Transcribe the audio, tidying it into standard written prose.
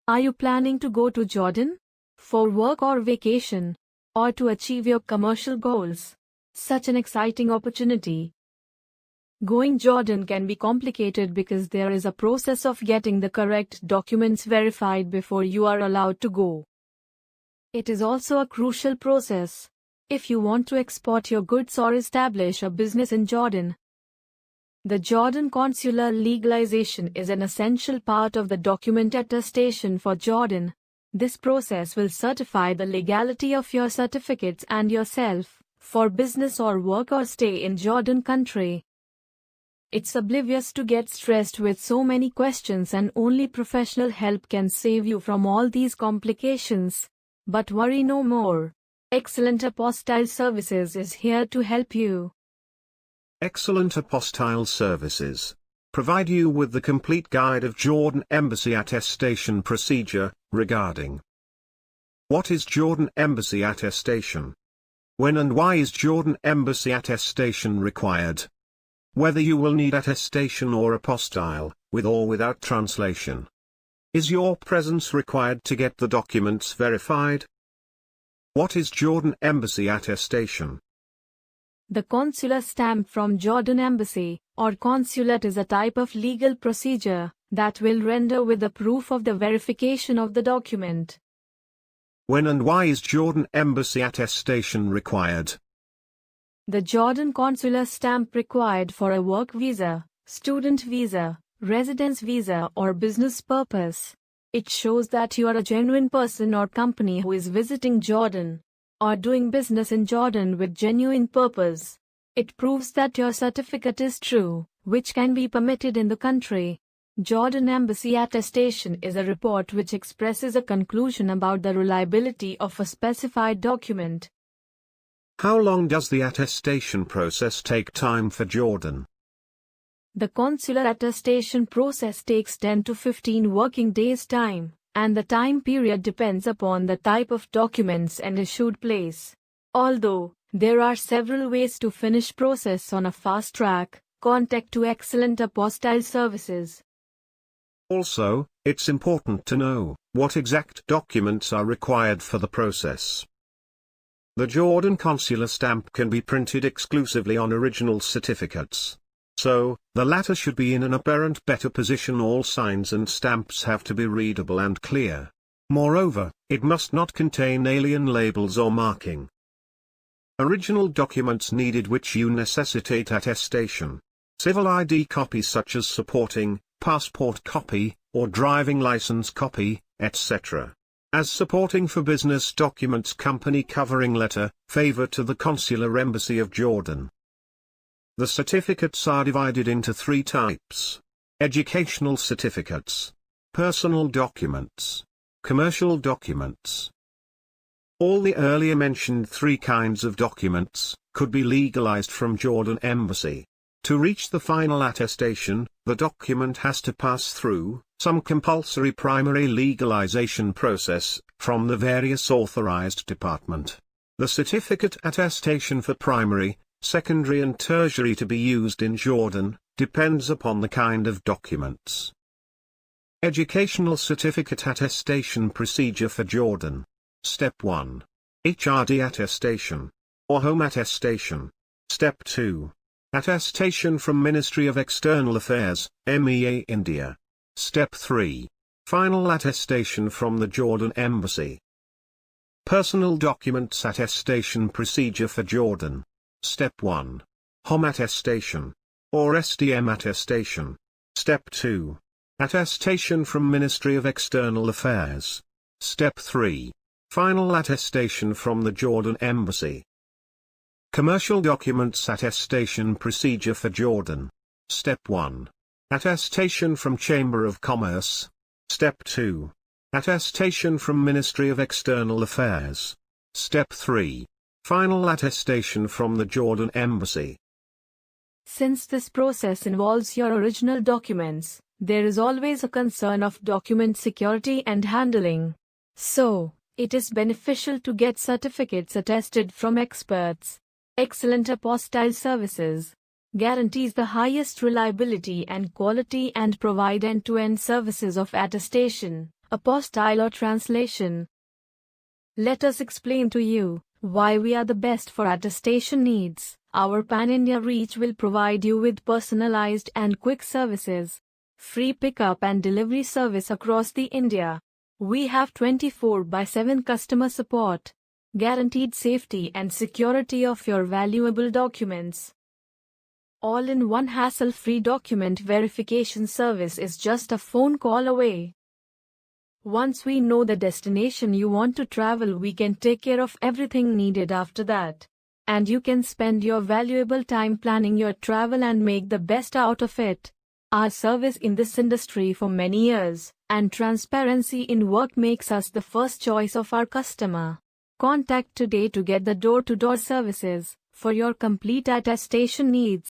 Are you planning to go to Jordan? For work or vacation? Or to achieve your commercial goals? Such an exciting opportunity. Going Jordan can be complicated because there is a process of getting the correct documents verified before you are allowed to go. It is also a crucial process if you want to export your goods or establish a business in Jordan. The Jordan consular legalization is an essential part of the document attestation for Jordan. This process will certify the legality of your certificates and yourself for business or work or stay in Jordan country. It's oblivious to get stressed with so many questions, and only professional help can save you from all these complications. But worry no more. Excellent Apostille Services is here to help you. Excellent Apostille Services provide you with the complete guide of Jordan Embassy attestation procedure regarding what is Jordan Embassy attestation? When and why is Jordan Embassy attestation required? Whether you will need attestation or apostille, with or without translation. Is your presence required to get the documents verified? What is Jordan Embassy attestation? The consular stamp from Jordan Embassy, or consulate, is a type of legal procedure that will render with the proof of the verification of the document. When and why is Jordan Embassy attestation required? The Jordan consular stamp required for a work visa, student visa, residence visa or business purpose. It shows that you are a genuine person or company who is visiting Jordan or doing business in Jordan with genuine purpose. It proves that your certificate is true, which can be permitted in the country. Jordan Embassy attestation is a report which expresses a conclusion about the reliability of a specified document. How long does the attestation process take time for Jordan? The consular attestation process takes 10 to 15 working days time, and the time period depends upon the type of documents and issued place. Although there are several ways to finish process on a fast track, contact to Excellent Apostille Services. Also, it's important to know what exact documents are required for the process. The Jordan consular stamp can be printed exclusively on original certificates. So, the latter should be in an apparent better position. All signs and stamps have to be readable and clear. Moreover, it must not contain alien labels or marking. Original documents needed which you necessitate attestation. Civil ID copies such as supporting, passport copy, or driving license copy, etc. As supporting for business documents, company covering letter, favor to the Consular Embassy of Jordan. The certificates are divided into three types: educational certificates, personal documents, commercial documents. All the earlier mentioned three kinds of documents could be legalized from Jordan Embassy. To reach the final attestation, the document has to pass through some compulsory primary legalization process from the various authorized department. The certificate attestation for primary, secondary and tertiary to be used in Jordan depends upon the kind of documents. Educational certificate attestation procedure for Jordan. Step 1. HRD attestation, or home attestation. Step 2. Attestation from Ministry of External Affairs, MEA India. Step 3. Final attestation from the Jordan Embassy. Personal documents attestation procedure for Jordan. Step 1. Home attestation, or SDM attestation. Step 2. Attestation from Ministry of External Affairs. Step 3. Final attestation from the Jordan Embassy. Commercial documents attestation procedure for Jordan. Step 1. Attestation from Chamber of Commerce. Step 2. Attestation from Ministry of External Affairs. Step 3. Final attestation from the Jordan Embassy. Since this process involves your original documents, there is always a concern of document security and handling. So, it is beneficial to get certificates attested from experts. Excellent Apostille Services guarantees the highest reliability and quality and provide end-to-end services of attestation, apostille or translation. Let us explain to you why we are the best for attestation needs. Our pan-India reach will provide you with personalized and quick services. Free pickup and delivery service across the India. We have 24/7 customer support. Guaranteed safety and security of your valuable documents. All in one hassle-free document verification service is just a phone call away. Once we know the destination you want to travel, we can take care of everything needed after that. And you can spend your valuable time planning your travel and make the best out of it. Our service in this industry for many years, and transparency in work makes us the first choice of our customer. Contact today to get the door-to-door services for your complete attestation needs.